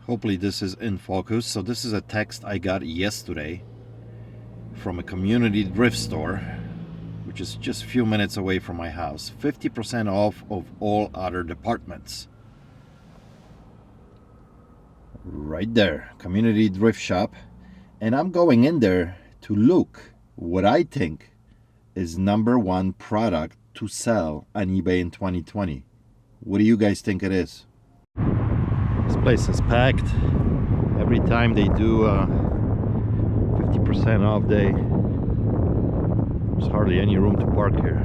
Hopefully this is in focus. So this is a text I got yesterday from a community thrift store, which is just a few minutes away from my house. 50% off of all other departments. Right there, community thrift shop. And I'm going in there to look what I think is #1 product to sell on eBay in 2020. What do you guys think it is? This place is packed. Every time they do a 50% off day, there's hardly any room to park here.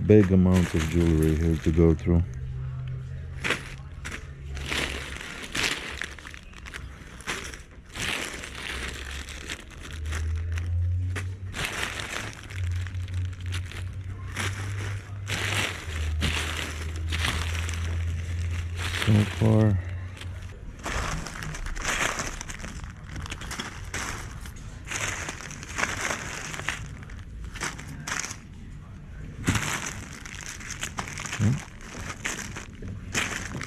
Big amount of jewelry here to go through. So far,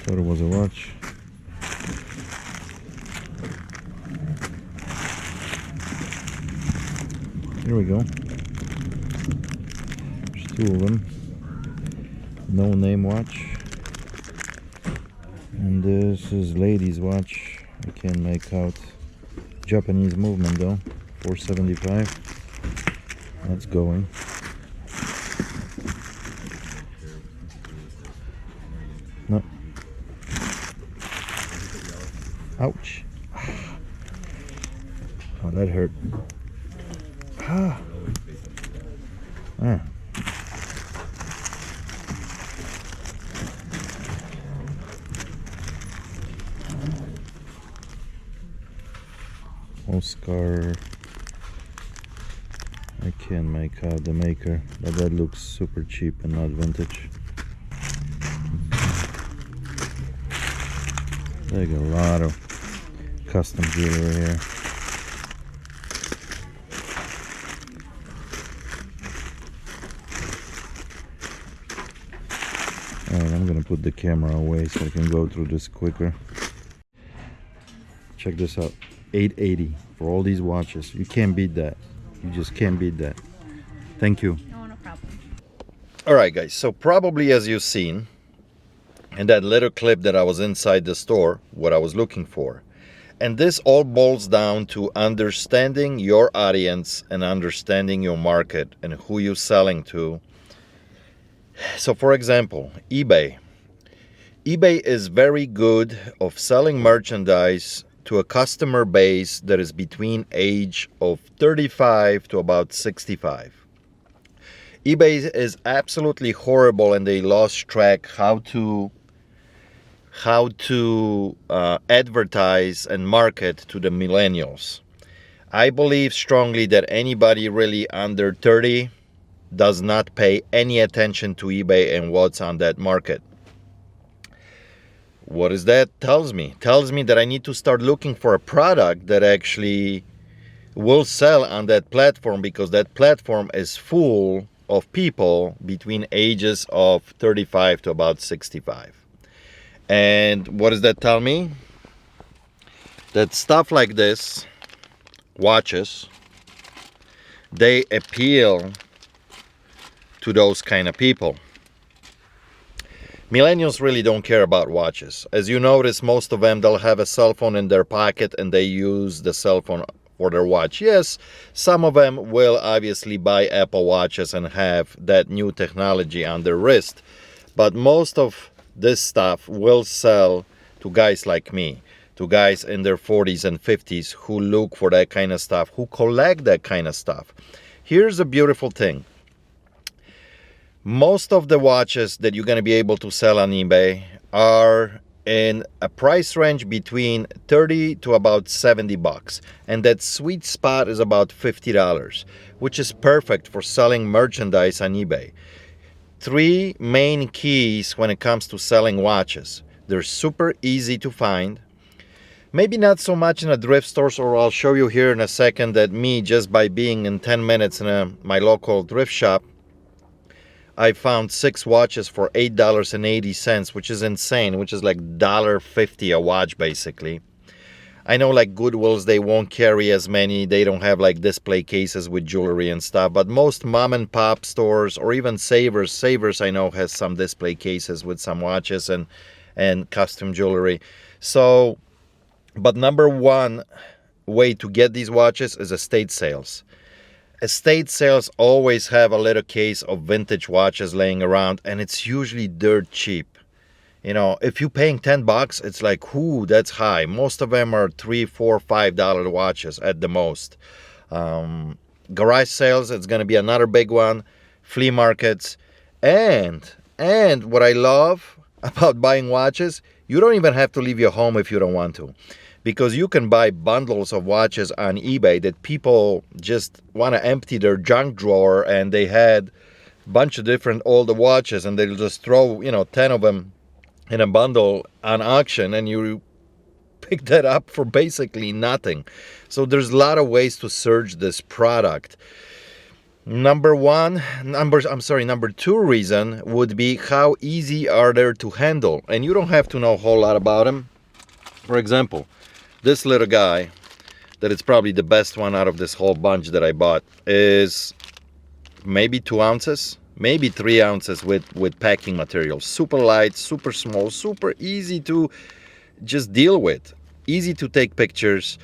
thought it was a watch. Here we go. There's 2 of them. No name watch. And this is ladies watch. I can't make out Japanese movement though. 475. That's going. No. Ouch. Oh, that hurt. Ah. Oscar. I can't make out the maker, but that looks super cheap and not vintage. They got a lot of custom jewelry here. Alright, I'm gonna put the camera away so I can go through this quicker. Check this out. $880 for all these watches. You can't beat that. You just can't beat that. Thank you. No problem. Alright guys, so probably as you've seen in that little clip that I was inside the store, what I was looking for. And this all boils down to understanding your audience and understanding your market and who you're selling to. So for example, eBay. eBay is very good of selling merchandise to a customer base that is between age of 35 to about 65. eBay is absolutely horrible and they lost track how to advertise and market to the millennials. I believe strongly that anybody really under 30 does not pay any attention to eBay and what's on that market. What does that tells me? Tells me that I need to start looking for a product that actually will sell on that platform, because that platform is full of people between ages of 35 to about 65. And what does that tell me? That stuff like this, watches, they appeal to those kind of people. Millennials really don't care about watches. As you notice, most of them, they'll have a cell phone in their pocket and they use the cell phone for their watch. Yes, some of them will obviously buy Apple watches and have that new technology on their wrist. But most of this stuff will sell to guys like me, to guys in their 40s and 50s who look for that kind of stuff, who collect that kind of stuff. Here's a beautiful thing. Most of the watches that you're going to be able to sell on eBay are in a price range between 30 to about 70 bucks. And that sweet spot is about $50, which is perfect for selling merchandise on eBay. 3 main keys when it comes to selling watches. They're super easy to find. Maybe not so much in a thrift stores, or I'll show you here in a second that me, just by being in 10 minutes in my local thrift shop, I found 6 watches for $8.80, which is insane, which is like $1.50 a watch basically. I know like Goodwills, they won't carry as many. They don't have like display cases with jewelry and stuff. But most mom and pop stores, or even Savers I know has some display cases with some watches and custom jewelry. So, but number one way to get these watches is estate sales. Estate sales always have a little case of vintage watches laying around, and it's usually dirt cheap. You know, if you're paying $10, it's like, ooh, that's high. Most of them are $3, $4, $5 watches at the most. Garage sales, it's going to be another big one. Flea markets. And what I love about buying watches, you don't even have to leave your home if you don't want to. Because you can buy bundles of watches on eBay that people just want to empty their junk drawer, and they had a bunch of different older watches, and they'll just throw, 10 of them in a bundle on auction, and you pick that up for basically nothing. So there's a lot of ways to search this product. Number two reason would be how easy are they to handle, and you don't have to know a whole lot about them. For example, this little guy, that is probably the best one out of this whole bunch that I bought, is maybe 2 ounces, maybe 3 ounces with packing material. Super light, super small, super easy to just deal with. Easy to take pictures,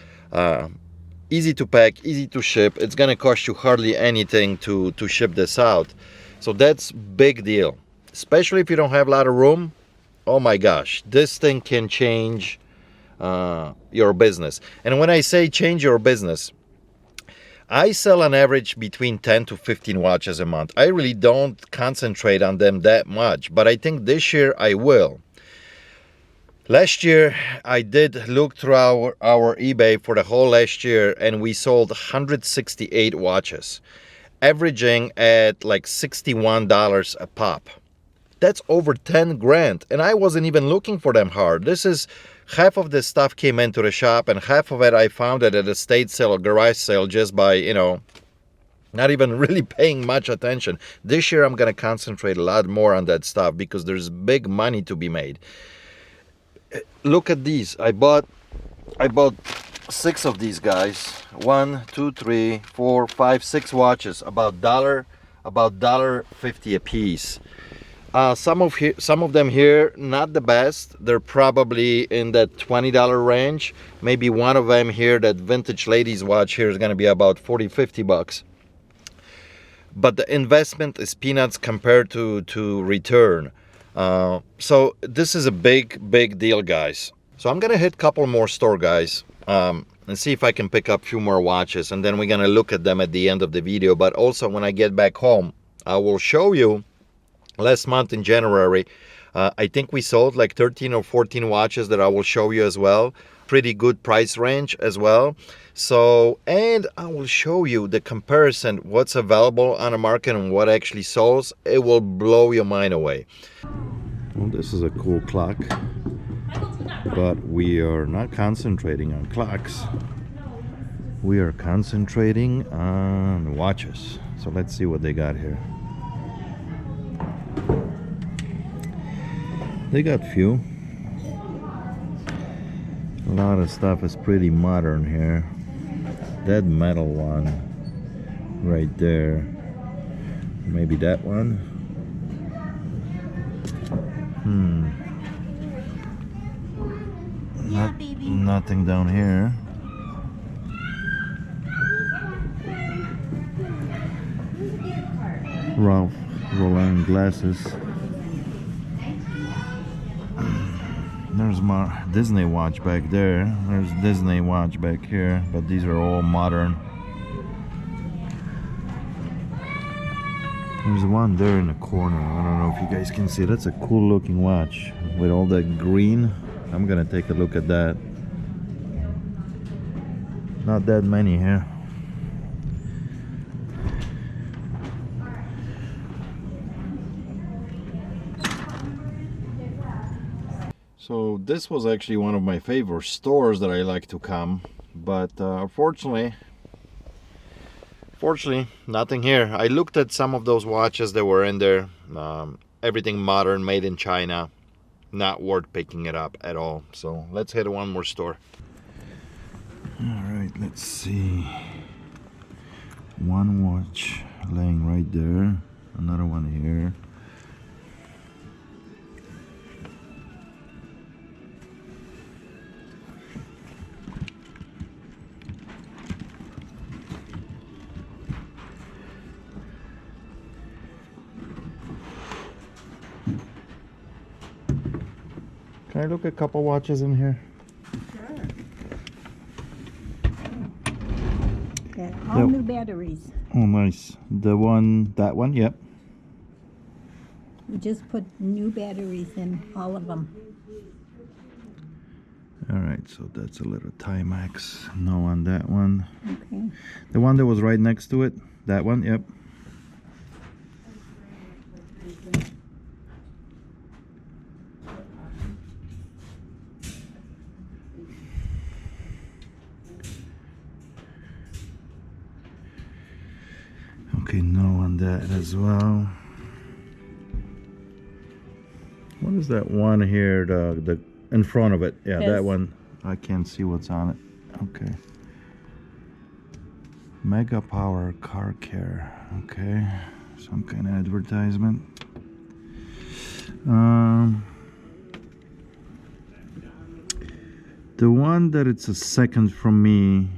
easy to pack, easy to ship. It's gonna cost you hardly anything to ship this out. So that's big deal. Especially if you don't have a lot of room. Oh my gosh, this thing can change your business. And when I say change your business, I sell on average between 10 to 15 watches a month. I really don't concentrate on them that much, but I think this year I will. Last year I did look through our eBay for the whole last year, and we sold 168 watches, averaging at like $61 a pop. That's over 10 grand, and I wasn't even looking for them hard. This is half of this stuff came into the shop, and half of it I found it at a estate sale or garage sale just by, not even really paying much attention. This year I'm going to concentrate a lot more on that stuff because there's big money to be made. Look at these. I bought 6 of these guys. 1, 2, 3, 4, 5, 6 watches, about $1.50 a piece. Some of them here, not the best. They're probably in that $20 range. Maybe one of them here, that vintage ladies watch here, is going to be about $40-50. But the investment is peanuts compared to return. So this is a big deal, guys. So I'm going to hit a couple more store, guys, and see if I can pick up a few more watches. And then we're going to look at them at the end of the video. But also when I get back home, I will show you. Last month in January, I think we sold like 13 or 14 watches that I will show you as well. Pretty good price range as well. So, and I will show you the comparison, what's available on the market and what actually sells. It will blow your mind away. Well, this is a cool clock, but we are not concentrating on clocks. We are concentrating on watches. So let's see what they got here. They got few. A lot of stuff is pretty modern here. That metal one right there. Maybe that one. Yeah, baby. Nothing down here. Ralph Lauren glasses. There's my Disney watch back there. There's Disney watch back here, but these are all modern. There's one there in the corner. I don't know if you guys can see. That's a cool looking watch with all that green. I'm gonna take a look at that. Not that many here. So this was actually one of my favorite stores that I like to come, but unfortunately Fortunately, nothing here. I looked at some of those watches that were in there. Everything modern, made in China. Not worth picking it up at all. So let's hit one more store. All right, let's see. One watch laying right there. Another one here. Can I look at a couple watches in here? Sure. Yeah, all new batteries. Oh, nice. The one, that one, yep. We just put new batteries in all of them. All right, so that's a little Timex. No on that one. Okay. The one that was right next to it, that one, yep. Okay, no on that as well. What is that one here? The in front of it. Yeah, Yes. that one. I can't see what's on it. Okay. Mega Power Car Care. Okay. Some kind of advertisement. The one that it's a second from me.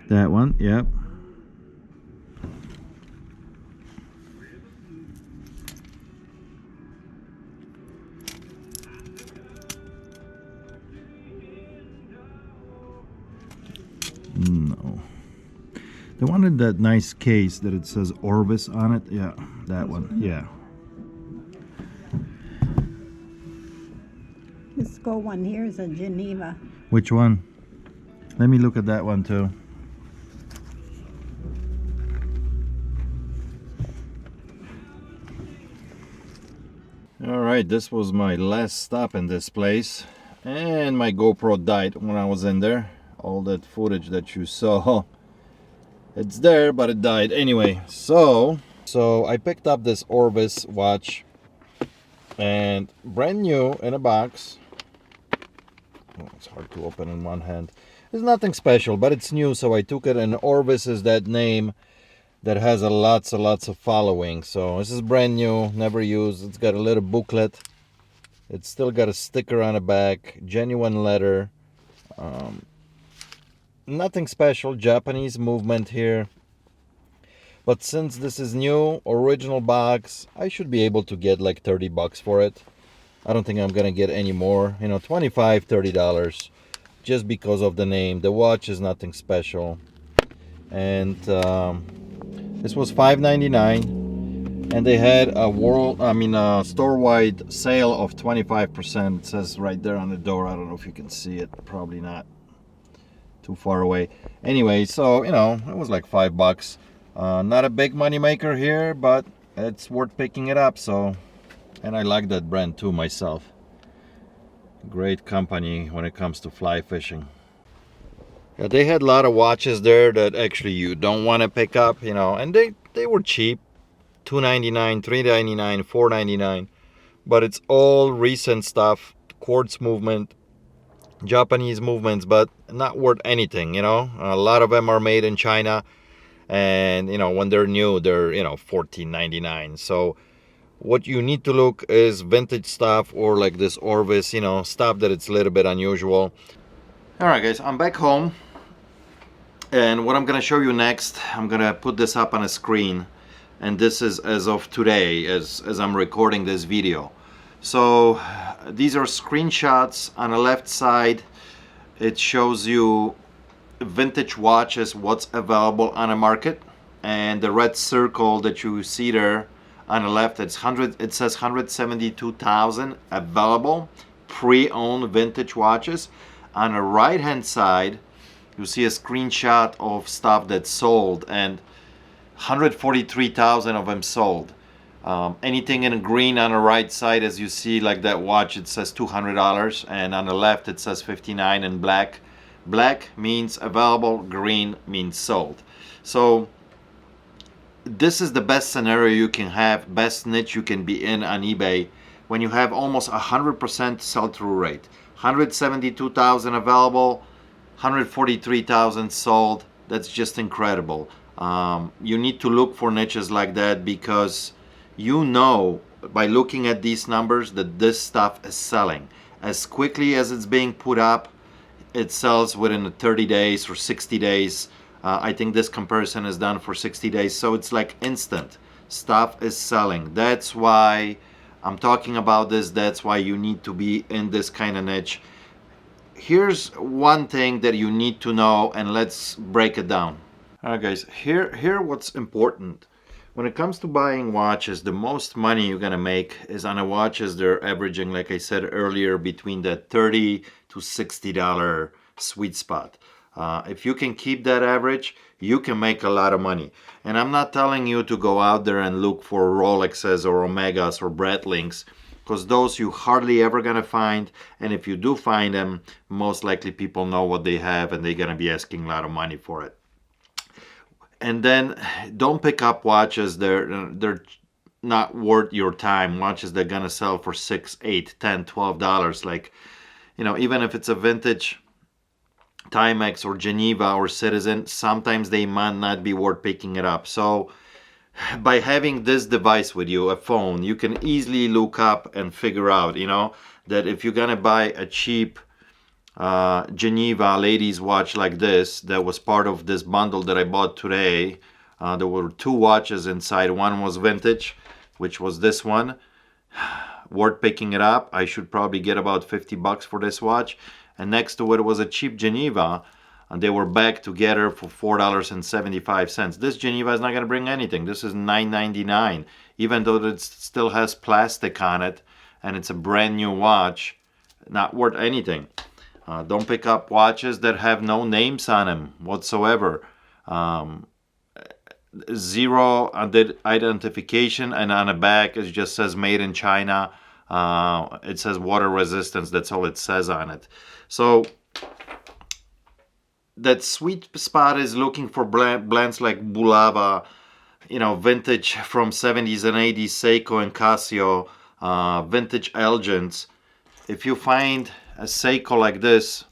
That one, yep. No. The one in that nice case that it says Orbis on it, yeah, that one, yeah. This gold one here is a Geneva. Which one? Let me look at that one too. All right, this was my last stop in this place, and my GoPro died when I was in there. All that footage that you saw, it's there, but it died anyway. So I picked up this Orbis watch, and brand new in a box. Oh, it's hard to open in one hand. It's nothing special, but it's new, so I took it. And Orbis is that name that has lots of following. So this is brand new, never used. It's got a little booklet. It's still got a sticker on the back, genuine leather. Nothing special, Japanese movement here. But since this is new, original box, I should be able to get like 30 bucks for it. I don't think I'm gonna get any more, you know, $25, $30, just because of the name. The watch is nothing special. And this was $5.99, and they had a store-wide sale of 25%. It says right there on the door. I don't know if you can see it, probably not. Too far away. Anyway, so you know, it was like $5. Not a big money maker here, but it's worth picking it up. So, and I like that brand too myself. Great company when it comes to fly fishing. Yeah, they had a lot of watches there that actually you don't want to pick up, you know, and they were cheap, $2.99, $3.99, $4.99, but it's all recent stuff, quartz movement, Japanese movements, but not worth anything, you know. A lot of them are made in China, and you know, when they're new, they're, you know, $14.99. So what you need to look is vintage stuff, or like this Orbis, you know, stuff that it's a little bit unusual. All right, guys, I'm back home, and what I'm gonna show you next, I'm gonna put this up on a screen, and this is as of today, as I'm recording this video. So these are screenshots. On the left side, it shows you vintage watches, what's available on the market, and the red circle that you see there on the left, it says 172,000 available pre-owned vintage watches. On the right hand side, you see a screenshot of stuff that's sold, and 143,000 of them sold. Anything in green on the right side, as you see, like that watch, it says $200, and on the left it says $59 in black. Black means available, green means sold. So this is the best scenario you can have, best niche you can be in on eBay when you have almost 100% sell-through rate. 172,000 available, 143,000 sold. That's just incredible. You need to look for niches like that because you know by looking at these numbers that this stuff is selling. As quickly as it's being put up, it sells within 30 days or 60 days. I think this comparison is done for 60 days, so it's like instant. Stuff is selling. That's why I'm talking about this. That's why you need to be in this kind of niche. Here's one thing that you need to know, and let's break it down. All right, guys, here what's important. When it comes to buying watches, the most money you're gonna make is on the watches. They're averaging, like I said earlier, between the $30 to $60 sweet spot. If you can keep that average, you can make a lot of money. And I'm not telling you to go out there and look for Rolexes or Omegas or Breitlings, because those you hardly ever gonna find. And if you do find them, most likely people know what they have and they're gonna be asking a lot of money for it. And then don't pick up watches they're not worth your time. Watches they're gonna sell for $6, $8, $10, $12. Like, you know, even if it's a vintage Timex or Geneva or Citizen, sometimes they might not be worth picking it up. So by having this device with you, a phone, you can easily look up and figure out, you know, that if you're gonna buy a cheap Geneva ladies watch like this, that was part of this bundle that I bought today. There were two watches inside. One was vintage, which was this one. Worth picking it up. I should probably get about 50 bucks for this watch. And next to it was a cheap Geneva, and they were back together for $4.75. This Geneva is not going to bring anything. This is $9.99, even though it still has plastic on it and it's a brand new watch. Not worth anything. Don't pick up watches that have no names on them whatsoever. Zero identification, and on the back it just says made in China. It says water resistance. That's all it says on it. So that sweet spot is looking for blends like Bulava, you know, vintage from 70s and 80s Seiko and Casio, vintage Elgins. If you find a Seiko like this,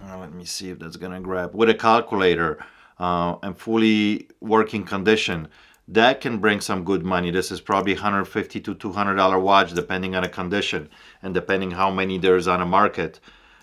let me see if that's gonna grab, with a calculator and fully working condition, that can bring some good money. This is probably $150 to $200 watch, depending on the condition and depending how many there's on the market.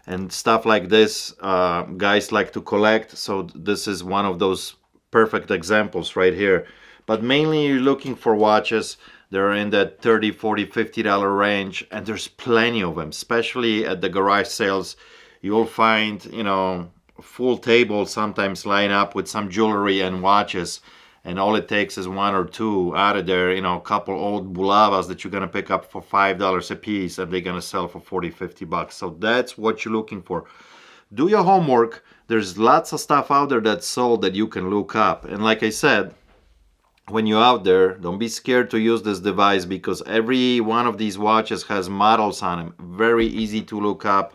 And stuff like this, guys like to collect, so this is one of those perfect examples right here. But mainly you're looking for watches. They're in that $30, $40, $50 range, and there's plenty of them, especially at the garage sales. You'll find, you know, full tables sometimes line up with some jewelry and watches, and all it takes is one or two out of there, you know, a couple old Bulavas that you're gonna pick up for $5 a piece, and they're gonna sell for 40, 50 bucks. So that's what you're looking for. Do your homework. There's lots of stuff out there that's sold that you can look up. And like I said, when you're out there, don't be scared to use this device, because every one of these watches has models on them. Very easy to look up.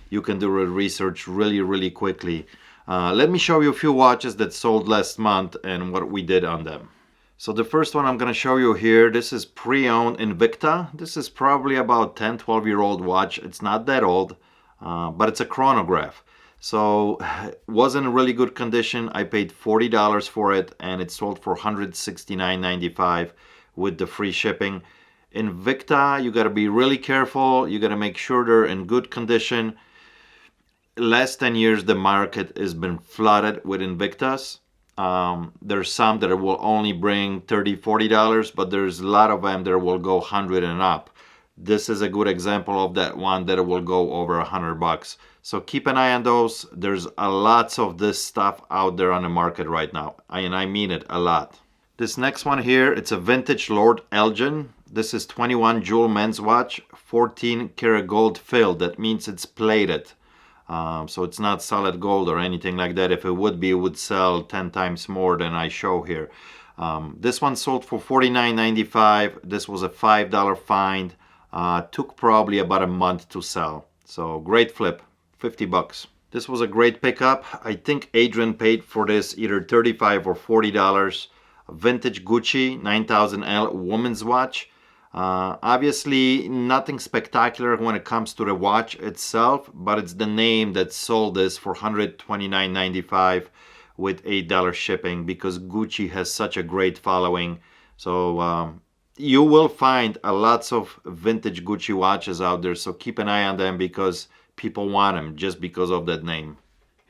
You can do research really, really quickly. Let me show you a few watches that sold last month and what we did on them. So the first one I'm going to show you here, this is pre-owned Invicta. This is probably about 10, 12-year-old watch. It's not that old, but it's a chronograph. So it was in really good condition. I paid $40 for it, and it sold for $169.95 with the free shipping. Invicta, you got to be really careful. You got to make sure they're in good condition. Last 10 years, the market has been flooded with Invictas. There's some that will only bring $30, $40, but there's a lot of them that will go 100 and up. This is a good example of that one that will go over 100 bucks. So keep an eye on those. There's a lots of this stuff out there on the market right now. And I mean it, a lot. This next one here, it's a vintage Lord Elgin. This is 21 jewel men's watch, 14 karat gold filled. That means it's plated. So it's not solid gold or anything like that. If it would be, it would sell 10 times more than I show here. This one sold for $49.95. This was a $5 find. Took probably about a month to sell. So great flip, 50 bucks. This was a great pickup. I think Adrian paid for this either $35 or $40. A vintage Gucci 9000L woman's watch. Obviously nothing spectacular when it comes to the watch itself, but it's the name that sold this for $129.95 with $8 shipping, because Gucci has such a great following. So you will find lots of vintage Gucci watches out there, so keep an eye on them because people want them just because of that name.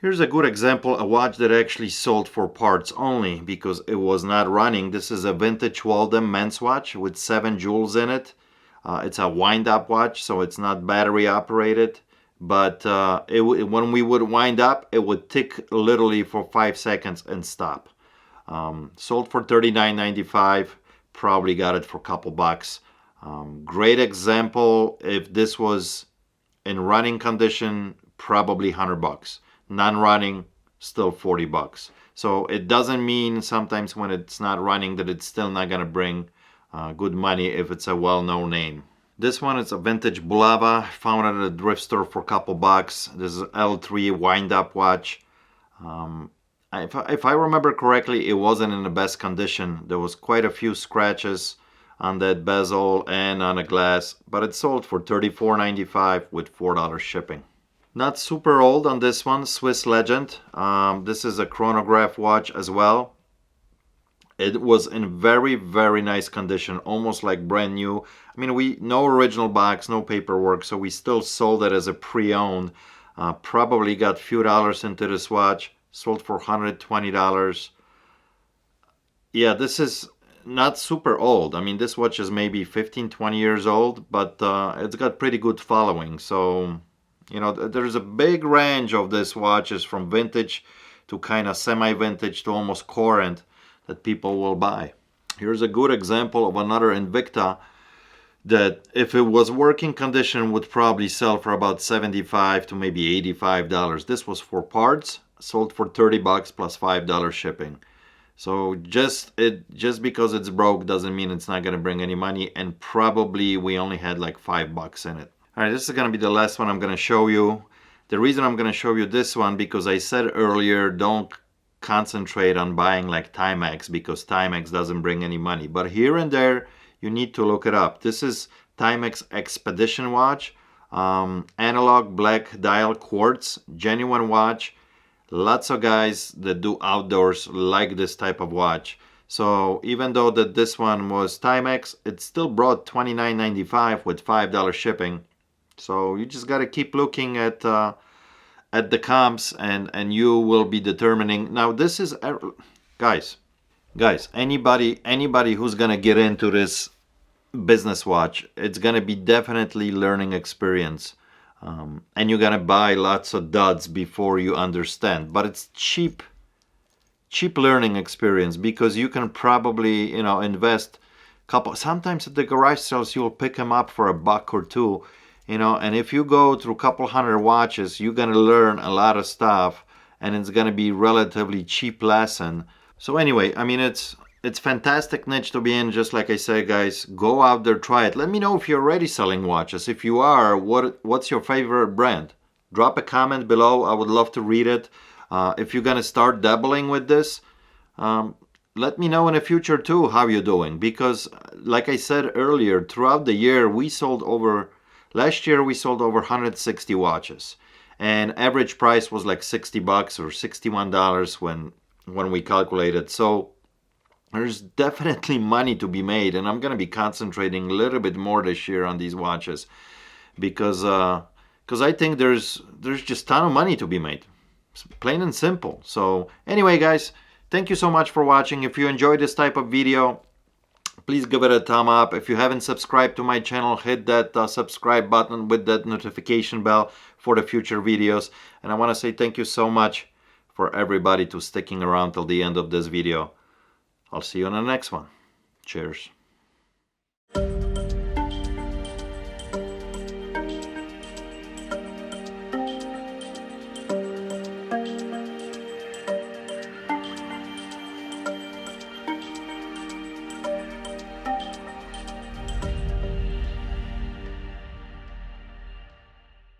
Here's a good example, a watch that actually sold for parts only because it was not running. This is a vintage Walden men's watch with 7 jewels in it. It's a wind-up watch, so it's not battery operated. But when we would wind up, it would tick literally for 5 seconds and stop. Sold for $39.95. Probably got it for a couple bucks. Great example. If this was in running condition, probably $100. Non-running, still $40. So it doesn't mean sometimes when it's not running that it's still not gonna bring good money if it's a well-known name. This one is a vintage Blvd. Found it at a thrift store for a couple bucks. This is an L3 wind-up watch. If I remember correctly, it wasn't in the best condition. There was quite a few scratches on that bezel and on the glass, but it sold for $34.95 with $4 shipping. Not super old on this one, Swiss Legend. This is a chronograph watch as well. It was in very, very nice condition, almost like brand new. I mean, no original box, no paperwork, so we still sold it as a pre-owned. Probably got a few dollars into this watch. Sold for $120. Yeah, this is not super old. I mean, this watch is maybe 15, 20 years old, but it's got pretty good following. So, you know, there's a big range of these watches from vintage to kind of semi-vintage to almost current that people will buy. Here's a good example of another Invicta that if it was working condition would probably sell for about $75 to maybe $85. This was for parts, sold for $30 plus $5 shipping. So just because it's broke doesn't mean it's not going to bring any money, and probably we only had like $5 in it. All right, this is going to be the last one I'm going to show you. The reason I'm going to show you this one, because I said earlier, don't concentrate on buying like Timex because Timex doesn't bring any money. But here and there, you need to look it up. This is Timex Expedition watch, analog black dial quartz, genuine watch. Lots of guys that do outdoors like this type of watch. So even though that this one was Timex, it still brought $29.95 with $5 shipping. So you just got to keep looking at the comps, and you will be determining. Now this is, guys, anybody who's gonna get into this business watch, it's gonna be definitely learning experience. And you're gonna buy lots of duds before you understand, but it's cheap learning experience, because you can probably, you know, invest a couple, sometimes at the garage sales you'll pick them up for $1 or $2, you know, and if you go through a couple hundred watches, you're gonna learn a lot of stuff, and it's gonna be relatively cheap lesson. So anyway, I mean, it's fantastic niche to be in. Just like I said, guys, go out there, try it. Let me know if you're already selling watches. If you are, what's your favorite brand? Drop a comment below. I would love to read it. If you're gonna start dabbling with this, let me know in the future too how you're doing, because like I said earlier, throughout the year last year we sold over 160 watches, and average price was like $60 or $61 when we calculated. So there's definitely money to be made, and I'm going to be concentrating a little bit more this year on these watches, because I think there's just a ton of money to be made. It's plain and simple. So anyway, guys, thank you so much for watching. If you enjoyed this type of video, please give it a thumb up. If you haven't subscribed to my channel, hit that subscribe button with that notification bell for the future videos. And I want to say thank you so much for everybody to sticking around till the end of this video. I'll see you on the next one. Cheers.